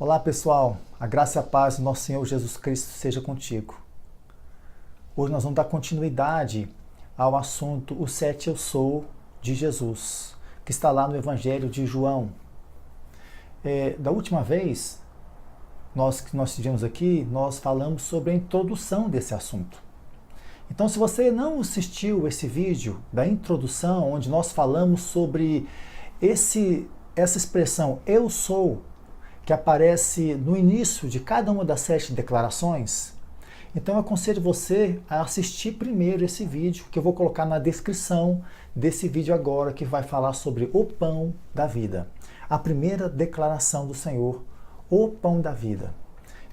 Olá pessoal, a graça e a paz do nosso Senhor Jesus Cristo seja contigo. Hoje nós vamos dar continuidade ao assunto O Sete Eu Sou de Jesus, que está lá no Evangelho de João. Da última vez que nós tivemos aqui, nós falamos sobre a introdução desse assunto. Então, se você não assistiu esse vídeo da introdução, onde nós falamos sobre essa expressão Eu Sou, que aparece no início de cada uma das 7 declarações, então eu aconselho você a assistir primeiro esse vídeo, que eu vou colocar na descrição desse vídeo agora, que vai falar sobre o pão da vida. A primeira declaração do Senhor, o pão da vida.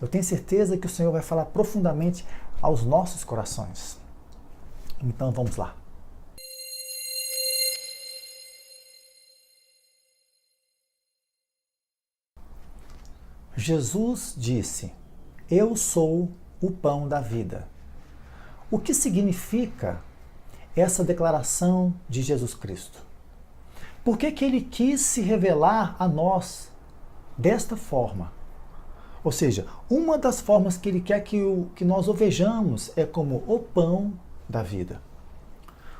Eu tenho certeza que o Senhor vai falar profundamente aos nossos corações. Então vamos lá. Jesus disse: Eu sou o pão da vida. O que significa essa declaração de Jesus Cristo? Por que ele quis se revelar a nós desta forma? Ou seja, uma das formas que ele quer que nós o vejamos é como o pão da vida.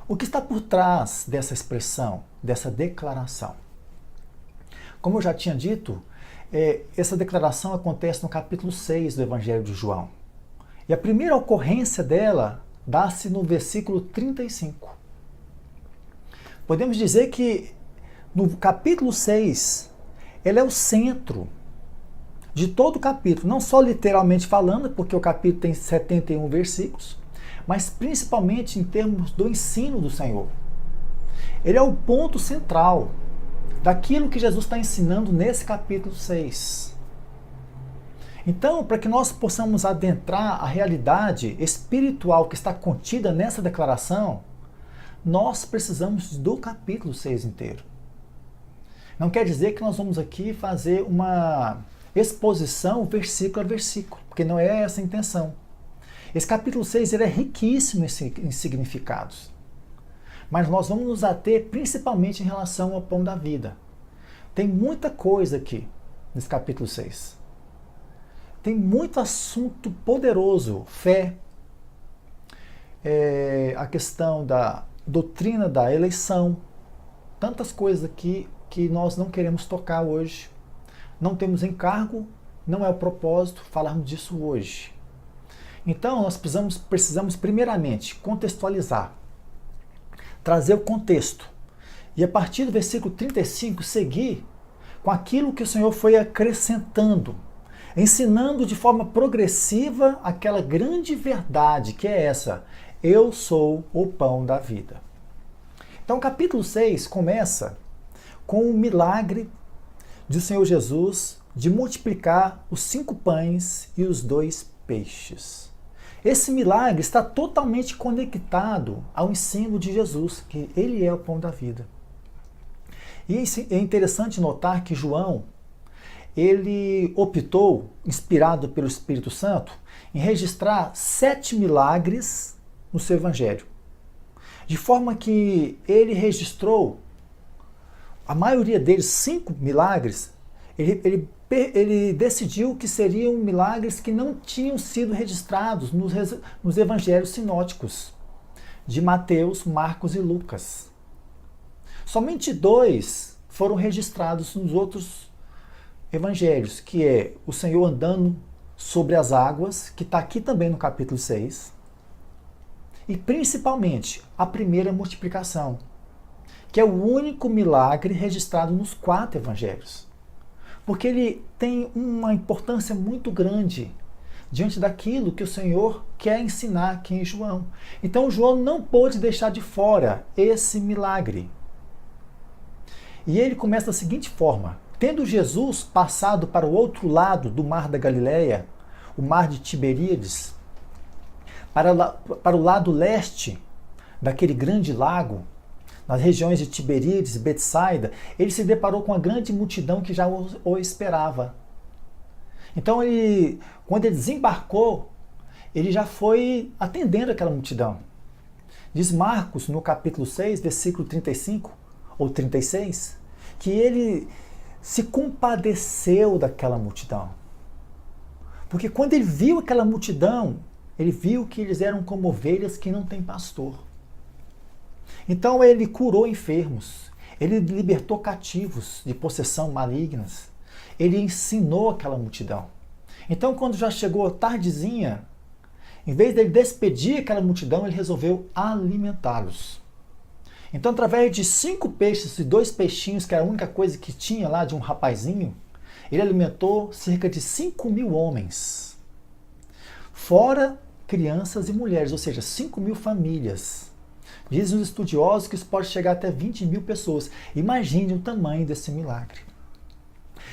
O que está por trás dessa expressão, dessa declaração? Como eu já tinha dito, essa declaração acontece no capítulo 6 do Evangelho de João. E a primeira ocorrência dela dá-se no versículo 35. Podemos dizer que no capítulo 6, ele é o centro de todo o capítulo, não só literalmente falando, porque o capítulo tem 71 versículos, mas principalmente em termos do ensino do Senhor. Ele é o ponto central daquilo que Jesus está ensinando nesse capítulo 6. Então, para que nós possamos adentrar a realidade espiritual que está contida nessa declaração, nós precisamos do capítulo 6 inteiro. Não quer dizer que nós vamos aqui fazer uma exposição versículo a versículo, porque não é essa a intenção. Esse capítulo 6 ele é riquíssimo em significados. Mas nós vamos nos ater principalmente em relação ao pão da vida. Tem muita coisa aqui nesse capítulo 6. Tem muito assunto poderoso, fé, a questão da doutrina da eleição, tantas coisas aqui que nós não queremos tocar hoje. Não temos encargo, não é o propósito falarmos disso hoje. Então, nós precisamos primeiramente contextualizar, trazer o contexto, e a partir do versículo 35, seguir com aquilo que o Senhor foi acrescentando, ensinando de forma progressiva aquela grande verdade que é essa: eu sou o pão da vida. Então, o capítulo 6 começa com o milagre do Senhor Jesus de multiplicar os 5 pães e os 2 peixes. Esse milagre está totalmente conectado ao ensino de Jesus, que ele é o pão da vida. E é interessante notar que João, ele optou, inspirado pelo Espírito Santo, em registrar 7 milagres no seu evangelho. De forma que ele registrou, a maioria deles, 5 milagres, ele decidiu que seriam milagres que não tinham sido registrados nos evangelhos sinóticos de Mateus, Marcos e Lucas. Somente 2 foram registrados nos outros evangelhos, que é o Senhor andando sobre as águas, que está aqui também no capítulo 6, e principalmente a primeira multiplicação, que é o único milagre registrado nos 4 evangelhos. Porque ele tem uma importância muito grande diante daquilo que o Senhor quer ensinar aqui em João. Então João não pôde deixar de fora esse milagre. E ele começa da seguinte forma: tendo Jesus passado para o outro lado do mar da Galileia, o mar de Tiberíades, para o lado leste daquele grande lago, nas regiões de Tiberíades e Betsaida, ele se deparou com uma grande multidão que já o esperava. Então, quando ele desembarcou, ele já foi atendendo aquela multidão. Diz Marcos, no capítulo 6, versículo 35 ou 36, que ele se compadeceu daquela multidão. Porque quando ele viu aquela multidão, ele viu que eles eram como ovelhas que não têm pastor. Então ele curou enfermos, ele libertou cativos de possessão malignas, ele ensinou aquela multidão. Então quando já chegou tardezinha, em vez dele despedir aquela multidão, ele resolveu alimentá-los. Então, através de 5 peixes e 2 peixinhos, que era a única coisa que tinha lá de um rapazinho, ele alimentou cerca de 5.000 homens. Fora crianças e mulheres, ou seja, 5.000 famílias. Dizem os estudiosos que isso pode chegar até 20.000 pessoas. Imagine o tamanho desse milagre.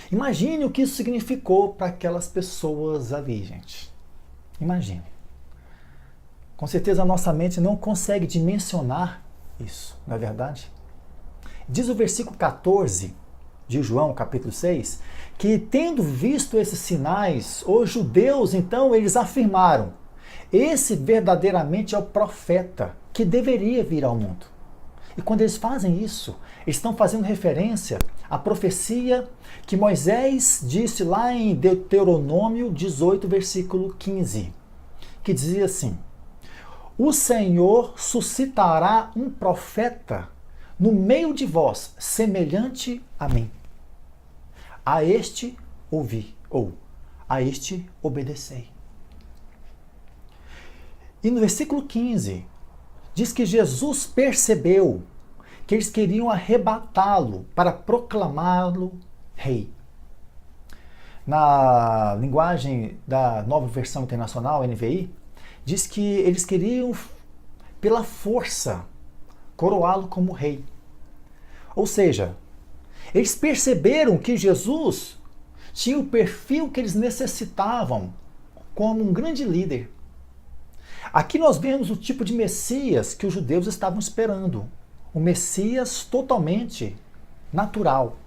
Imagine o que isso significou para aquelas pessoas ali, gente. Imagine. Com certeza a nossa mente não consegue dimensionar isso, não é verdade? Diz o versículo 14 de João, capítulo 6, que tendo visto esses sinais, os judeus, então, eles afirmaram: esse verdadeiramente é o profeta que deveria vir ao mundo. E quando eles fazem isso, eles estão fazendo referência à profecia que Moisés disse lá em Deuteronômio 18, versículo 15, que dizia assim: o Senhor suscitará um profeta no meio de vós, semelhante a mim. A este ouvi, ou a este obedecei. E no versículo 15, diz que Jesus percebeu que eles queriam arrebatá-lo para proclamá-lo rei. Na linguagem da Nova Versão Internacional, NVI, diz que eles queriam, pela força, coroá-lo como rei. Ou seja, eles perceberam que Jesus tinha o perfil que eles necessitavam como um grande líder. Aqui nós vemos o tipo de Messias que os judeus estavam esperando. Um Messias totalmente natural,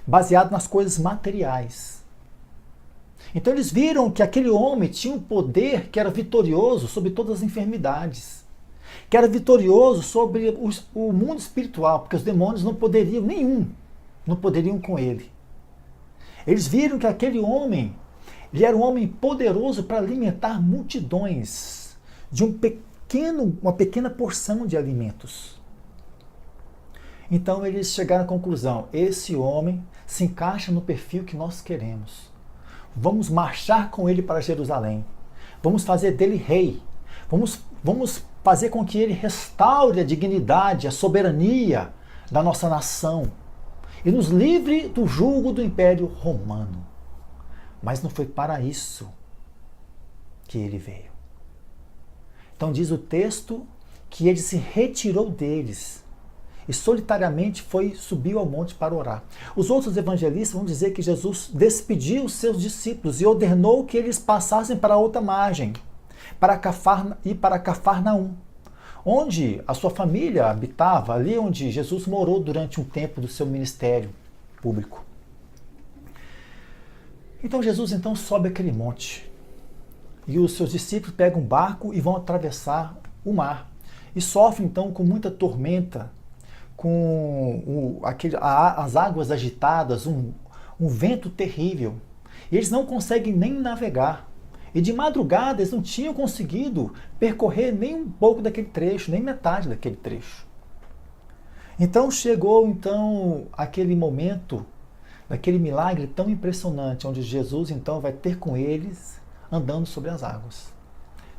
baseado nas coisas materiais. Então eles viram que aquele homem tinha um poder que era vitorioso sobre todas as enfermidades, que era vitorioso sobre o mundo espiritual, porque os demônios não poderiam com ele. Eles viram que aquele homem, ele era um homem poderoso para alimentar multidões de uma pequena porção de alimentos. Então eles chegaram à conclusão: esse homem se encaixa no perfil que nós queremos. Vamos marchar com ele para Jerusalém. Vamos fazer dele rei. Vamos fazer com que ele restaure a dignidade, a soberania da nossa nação e nos livre do jugo do Império Romano. Mas não foi para isso que ele veio. Então diz o texto que ele se retirou deles e solitariamente subiu ao monte para orar. Os outros evangelistas vão dizer que Jesus despediu os seus discípulos e ordenou que eles passassem para outra margem, para Cafarnaum, onde a sua família habitava, ali onde Jesus morou durante um tempo do seu ministério público. Então Jesus sobe aquele monte e os seus discípulos pegam um barco e vão atravessar o mar e sofrem então com muita tormenta, com as águas agitadas, um vento terrível. E eles não conseguem nem navegar. E de madrugada eles não tinham conseguido percorrer nem um pouco daquele trecho, nem metade daquele trecho. Então chegou aquele momento, daquele milagre tão impressionante, onde Jesus vai ter com eles andando sobre as águas.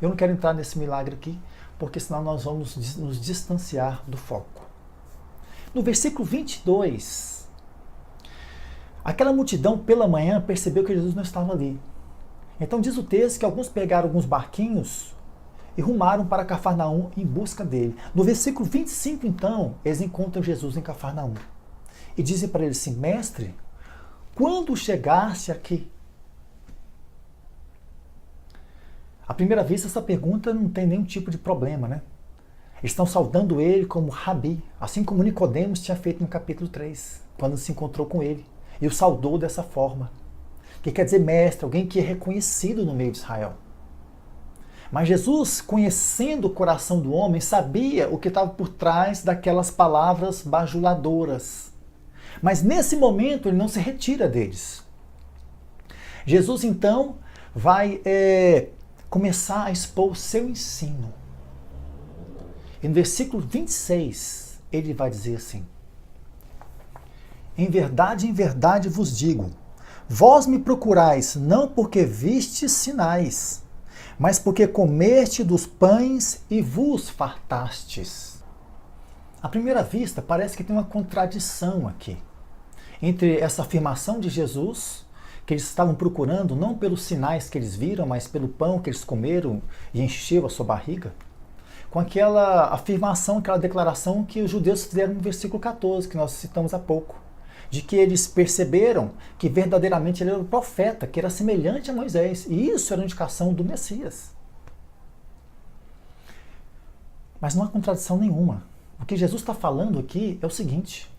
Eu não quero entrar nesse milagre aqui, porque senão nós vamos nos distanciar do foco. No versículo 22, aquela multidão pela manhã percebeu que Jesus não estava ali. Então diz o texto que alguns pegaram alguns barquinhos e rumaram para Cafarnaum em busca dele. No versículo 25, então, eles encontram Jesus em Cafarnaum. E dizem para ele assim: mestre, quando chegaste aqui? À primeira vista, essa pergunta não tem nenhum tipo de problema, né? Eles estão saudando ele como Rabi, assim como Nicodemos tinha feito no capítulo 3, quando se encontrou com ele, e o saudou dessa forma. Que quer dizer mestre, alguém que é reconhecido no meio de Israel. Mas Jesus, conhecendo o coração do homem, sabia o que estava por trás daquelas palavras bajuladoras. Mas nesse momento ele não se retira deles. Jesus então vai começar a expor o seu ensino. E no versículo 26, ele vai dizer assim: em verdade vos digo, vós me procurais não porque vistes sinais, mas porque comeste dos pães e vos fartastes. À primeira vista, parece que tem uma contradição aqui entre essa afirmação de Jesus, que eles estavam procurando não pelos sinais que eles viram, mas pelo pão que eles comeram e encheu a sua barriga, com aquela afirmação, aquela declaração que os judeus fizeram no versículo 14, que nós citamos há pouco, de que eles perceberam que verdadeiramente ele era o profeta, que era semelhante a Moisés, e isso era uma indicação do Messias. Mas não há contradição nenhuma. O que Jesus está falando aqui é o seguinte,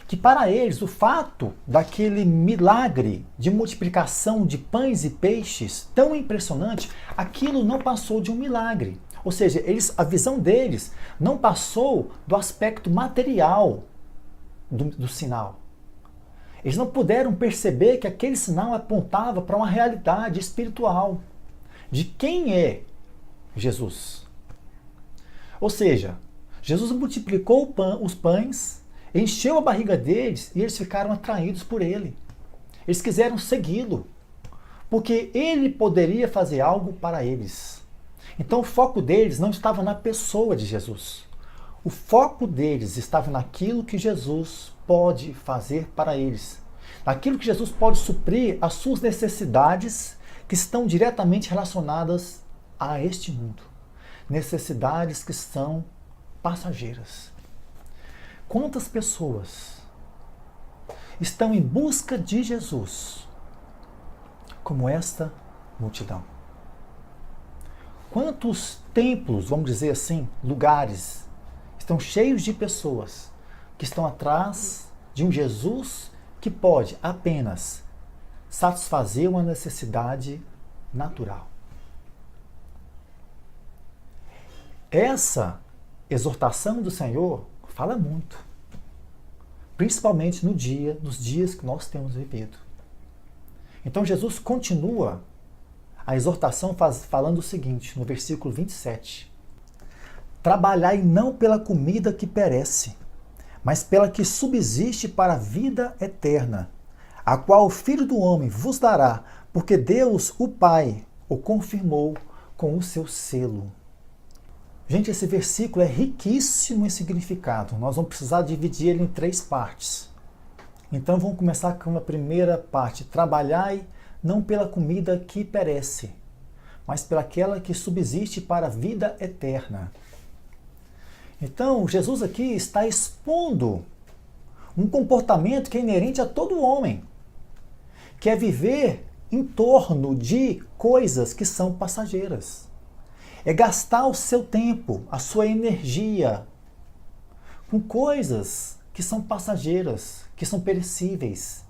que para eles o fato daquele milagre de multiplicação de pães e peixes tão impressionante, aquilo não passou de um milagre. Ou seja, a visão deles não passou do aspecto material do sinal. Eles não puderam perceber que aquele sinal apontava para uma realidade espiritual de quem é Jesus. Ou seja, Jesus multiplicou os pães, encheu a barriga deles e eles ficaram atraídos por ele. Eles quiseram segui-lo, porque ele poderia fazer algo para eles. Então o foco deles não estava na pessoa de Jesus. O foco deles estava naquilo que Jesus pode fazer para eles. Naquilo que Jesus pode suprir as suas necessidades que estão diretamente relacionadas a este mundo. Necessidades que são passageiras. Quantas pessoas estão em busca de Jesus como esta multidão? Quantos templos, vamos dizer assim, lugares, estão cheios de pessoas que estão atrás de um Jesus que pode apenas satisfazer uma necessidade natural? Essa exortação do Senhor fala muito, principalmente nos dias que nós temos vivido. Então Jesus continua a exortação falando o seguinte, no versículo 27. Trabalhai não pela comida que perece, mas pela que subsiste para a vida eterna, a qual o Filho do Homem vos dará, porque Deus, o Pai, o confirmou com o seu selo. Gente, esse versículo é riquíssimo em significado. Nós vamos precisar dividir ele em 3 partes. Então vamos começar com a primeira parte. Trabalhai não pela comida que perece, mas pelaquela que subsiste para a vida eterna. Então, Jesus aqui está expondo um comportamento que é inerente a todo homem, que é viver em torno de coisas que são passageiras. É gastar o seu tempo, a sua energia, com coisas que são passageiras, que são perecíveis,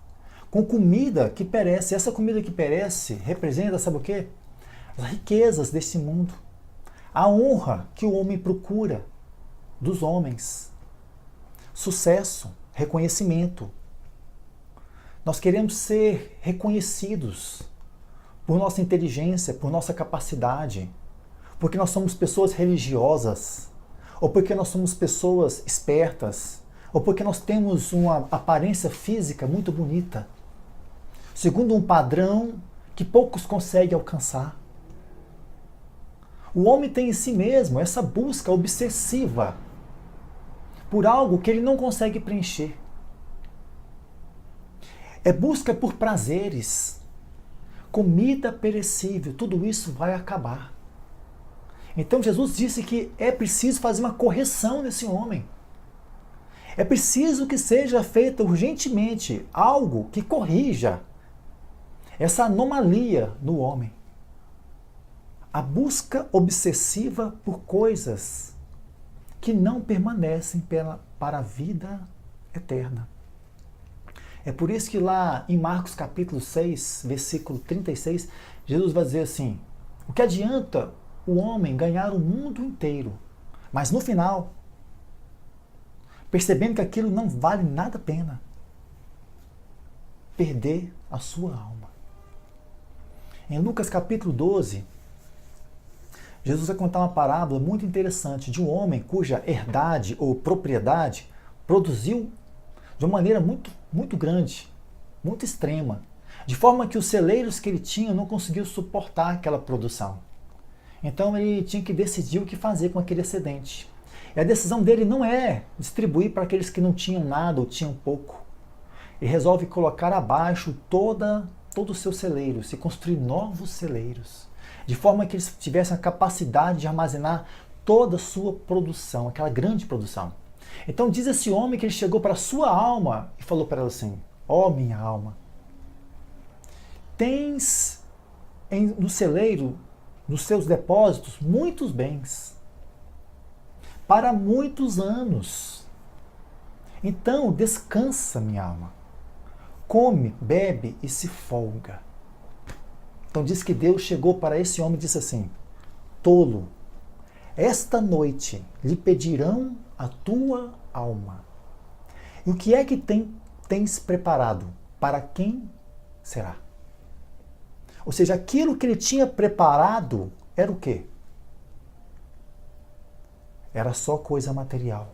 com comida que perece. Essa comida que perece representa, sabe o quê? As riquezas desse mundo, a honra que o homem procura dos homens, sucesso, reconhecimento. Nós queremos ser reconhecidos por nossa inteligência, por nossa capacidade, porque nós somos pessoas religiosas, ou porque nós somos pessoas espertas, ou porque nós temos uma aparência física muito bonita, segundo um padrão que poucos conseguem alcançar. O homem tem em si mesmo essa busca obsessiva por algo que ele não consegue preencher. É busca por prazeres, comida perecível, tudo isso vai acabar. Então Jesus disse que é preciso fazer uma correção nesse homem. É preciso que seja feito urgentemente algo que corrija essa anomalia no homem. A busca obsessiva por coisas que não permanecem para a vida eterna. É por isso que lá em Marcos capítulo 6, versículo 36, Jesus vai dizer assim: o que adianta o homem ganhar o mundo inteiro, mas no final, percebendo que aquilo não vale nada a pena, perder a sua alma. Em Lucas capítulo 12, Jesus vai contar uma parábola muito interessante de um homem cuja herdade ou propriedade produziu de uma maneira muito grande, muito extrema, de forma que os celeiros que ele tinha não conseguiam suportar aquela produção. Então ele tinha que decidir o que fazer com aquele excedente. E a decisão dele não é distribuir para aqueles que não tinham nada ou tinham pouco. Ele resolve colocar abaixo todos os seus celeiros e construir novos celeiros, de forma que eles tivessem a capacidade de armazenar toda a sua produção, aquela grande produção. Então diz esse homem que ele chegou para a sua alma e falou para ela assim: ó minha alma, tens no celeiro, nos seus depósitos, muitos bens, para muitos anos. Então descansa, minha alma. Come, bebe e se folga. Então diz que Deus chegou para esse homem e disse assim: tolo, esta noite lhe pedirão a tua alma. E o que é que tens preparado? Para quem será? Ou seja, aquilo que ele tinha preparado era o quê? Era só coisa material.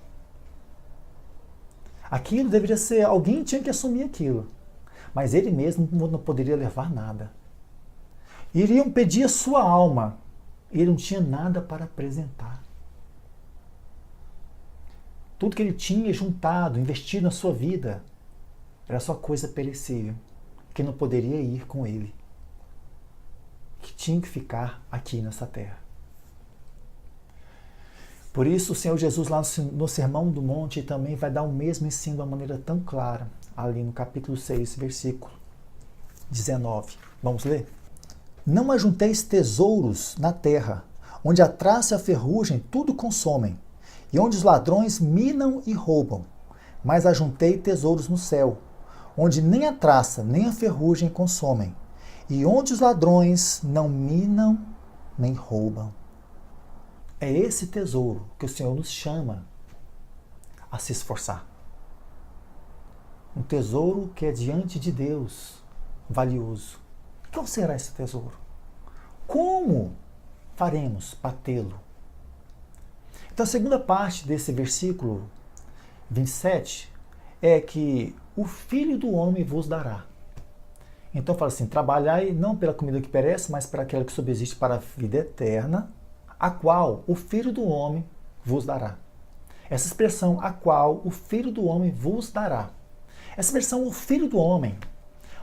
Aquilo deveria ser, alguém tinha que assumir aquilo. Mas ele mesmo não poderia levar nada. Iriam pedir a sua alma. E ele não tinha nada para apresentar. Tudo que ele tinha juntado, investido na sua vida, era só coisa perecível, que não poderia ir com ele, que tinha que ficar aqui nessa terra. Por isso o Senhor Jesus lá no Sermão do Monte também vai dar o mesmo ensino de uma maneira tão clara, ali no capítulo 6, versículo 19. Vamos ler? Não ajunteis tesouros na terra, onde a traça e a ferrugem tudo consomem, e onde os ladrões minam e roubam, mas ajuntei tesouros no céu, onde nem a traça nem a ferrugem consomem, e onde os ladrões não minam nem roubam. É esse tesouro que o Senhor nos chama a se esforçar. Um tesouro que é diante de Deus, valioso. Qual será esse tesouro? Como faremos para tê-lo? Então a segunda parte desse versículo 27 é que o Filho do Homem vos dará. Então fala assim: trabalhai não pela comida que perece, mas para aquela que subsiste para a vida eterna, a qual o Filho do Homem vos dará. Essa expressão, a qual o Filho do Homem vos dará. Essa expressão, o Filho do Homem,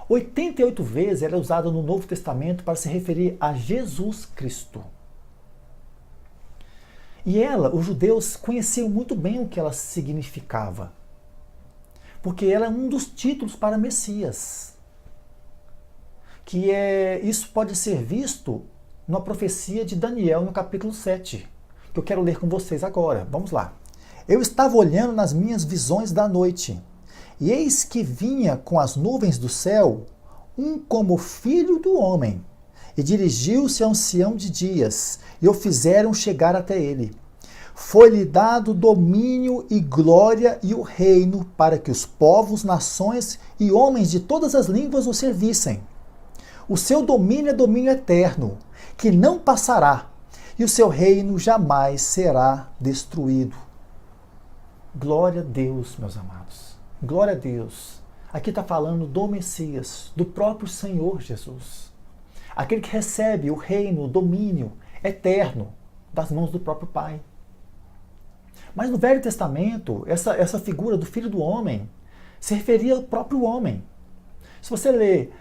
88 vezes ela é usada no Novo Testamento para se referir a Jesus Cristo. E os judeus conheciam muito bem o que ela significava, porque ela é um dos títulos para Messias. Isso pode ser visto na profecia de Daniel, no capítulo 7, que eu quero ler com vocês agora. Vamos lá. Eu estava olhando nas minhas visões da noite, e eis que vinha com as nuvens do céu um como filho do homem, e dirigiu-se a um ancião de dias, e o fizeram chegar até ele. Foi-lhe dado domínio e glória e o reino, para que os povos, nações e homens de todas as línguas o servissem. O seu domínio é domínio eterno, que não passará, e o seu reino jamais será destruído. Glória a Deus, meus amados. Glória a Deus. Aqui está falando do Messias, do próprio Senhor Jesus. Aquele que recebe o reino, o domínio eterno das mãos do próprio Pai. Mas no Velho Testamento, essa figura do Filho do Homem se referia ao próprio homem. Se você ler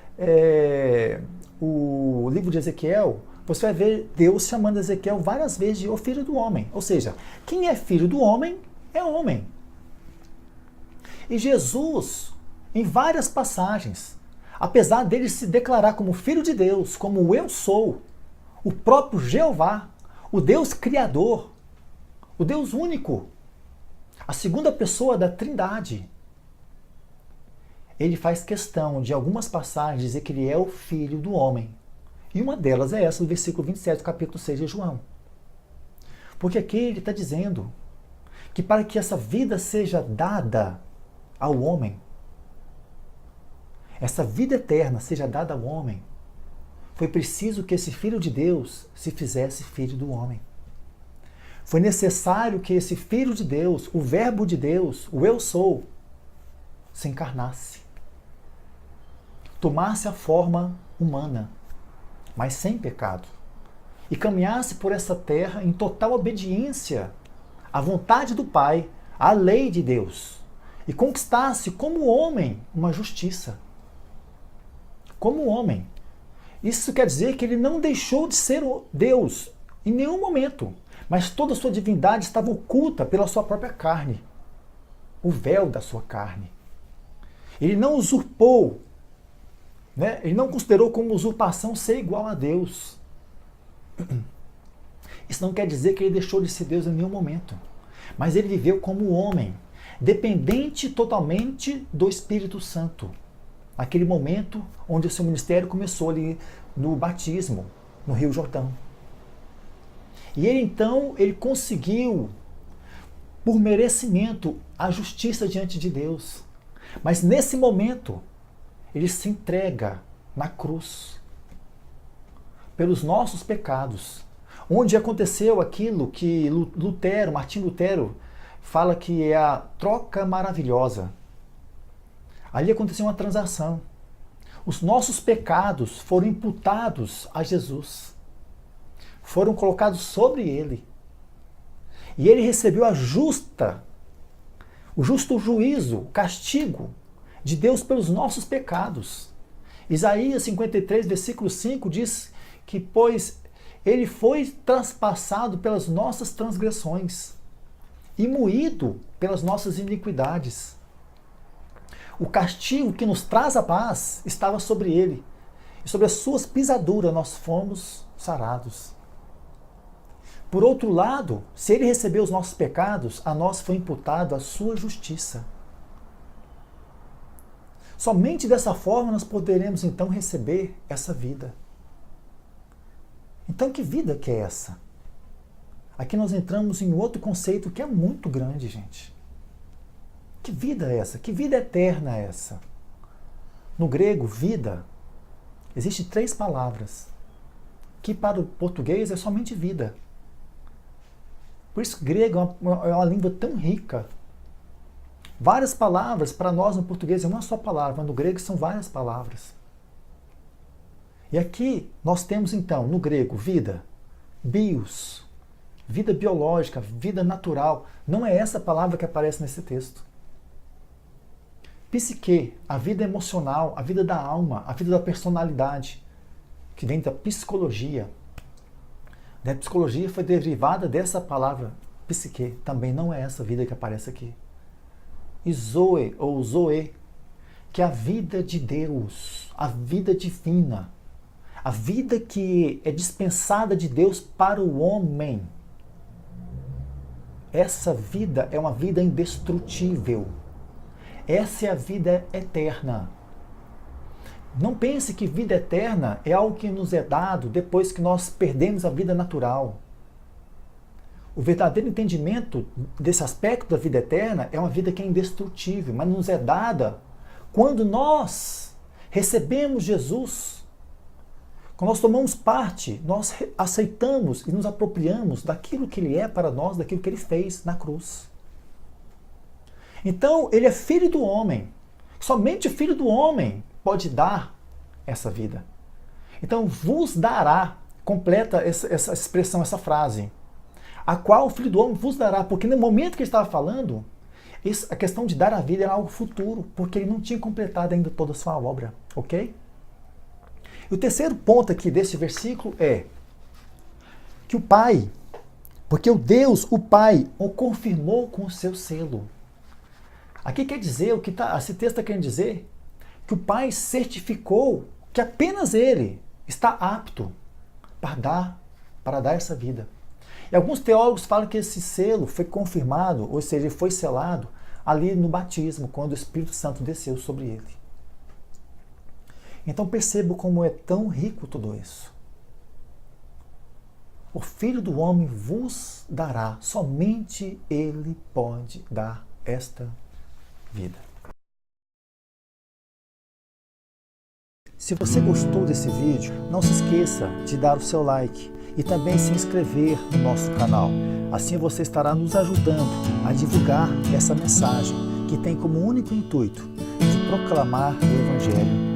o livro de Ezequiel, você vai ver Deus chamando Ezequiel várias vezes de o Filho do Homem. Ou seja, quem é filho do homem é homem. E Jesus, em várias passagens, apesar dele se declarar como Filho de Deus, como eu sou, o próprio Jeová, o Deus Criador, o Deus único, a segunda pessoa da Trindade, ele faz questão de algumas passagens dizer que ele é o Filho do Homem. E uma delas é essa, do versículo 27 do capítulo 6 de João. Porque aqui ele está dizendo que para que essa vida seja dada ao homem, essa vida eterna seja dada ao homem, foi preciso que esse Filho de Deus se fizesse filho do homem. Foi necessário que esse Filho de Deus, o Verbo de Deus, o Eu Sou, se encarnasse. Tomasse a forma humana, mas sem pecado. E caminhasse por essa terra em total obediência à vontade do Pai, à lei de Deus. E conquistasse como homem uma justiça. Como homem. Isso quer dizer que ele não deixou de ser Deus em nenhum momento, mas toda a sua divindade estava oculta pela sua própria carne, o véu da sua carne. Ele não usurpou, né? Ele não considerou como usurpação ser igual a Deus. Isso não quer dizer que ele deixou de ser Deus em nenhum momento, mas ele viveu como homem, dependente totalmente do Espírito Santo. Naquele momento onde o seu ministério começou ali no batismo, no Rio Jordão. E ele então, ele conseguiu, por merecimento, a justiça diante de Deus. Mas nesse momento, ele se entrega na cruz, pelos nossos pecados, onde aconteceu aquilo que Martim Lutero, fala que é a troca maravilhosa. Ali aconteceu uma transação. Os nossos pecados foram imputados a Jesus. Foram colocados sobre ele. E ele recebeu o justo juízo, o castigo de Deus pelos nossos pecados. Isaías 53, versículo 5 diz que, pois, ele foi transpassado pelas nossas transgressões e moído pelas nossas iniquidades. O castigo que nos traz a paz estava sobre ele, e sobre as suas pisaduras nós fomos sarados. Por outro lado, se ele recebeu os nossos pecados, a nós foi imputado a sua justiça. Somente dessa forma nós poderemos então receber essa vida. Então que vida que é essa? Aqui nós entramos em outro conceito que é muito grande, gente. Que vida é essa? Que vida eterna é essa? No grego, vida, existem 3 palavras, que para o português é somente vida. Por isso que o grego é uma língua tão rica. Várias palavras, para nós no português é uma só palavra, mas no grego são várias palavras. E aqui nós temos então, no grego, vida, bios, vida biológica, vida natural. Não é essa palavra que aparece nesse texto. Psique, a vida emocional, a vida da alma, a vida da personalidade, que vem da psicologia. A psicologia foi derivada dessa palavra psique, também não é essa vida que aparece aqui. E zoe, ou zoe, que é a vida de Deus, a vida divina, a vida que é dispensada de Deus para o homem. Essa vida é uma vida indestrutível. Essa é a vida eterna. Não pense que vida eterna é algo que nos é dado depois que nós perdemos a vida natural. O verdadeiro entendimento desse aspecto da vida eterna é uma vida que é indestrutível, mas nos é dada quando nós recebemos Jesus. Quando nós tomamos parte, nós aceitamos e nos apropriamos daquilo que Ele é para nós, daquilo que Ele fez na cruz. Então, ele é filho do homem. Somente o filho do homem pode dar essa vida. Então, vos dará, completa essa expressão, essa frase, a qual o filho do homem vos dará, porque no momento que ele estava falando, a questão de dar a vida era algo futuro, porque ele não tinha completado ainda toda a sua obra, ok? E o terceiro ponto aqui desse versículo é que o Pai, porque o Deus, o Pai, o confirmou com o seu selo. Aqui quer dizer, esse texto está querendo dizer que o Pai certificou que apenas Ele está apto para dar essa vida. E alguns teólogos falam que esse selo foi confirmado, ou seja, foi selado ali no batismo, quando o Espírito Santo desceu sobre ele. Então perceba como é tão rico tudo isso. O Filho do Homem vos dará, somente Ele pode dar esta vida. Se você gostou desse vídeo, não se esqueça de dar o seu like e também se inscrever no nosso canal. Assim você estará nos ajudando a divulgar essa mensagem que tem como único intuito de proclamar o Evangelho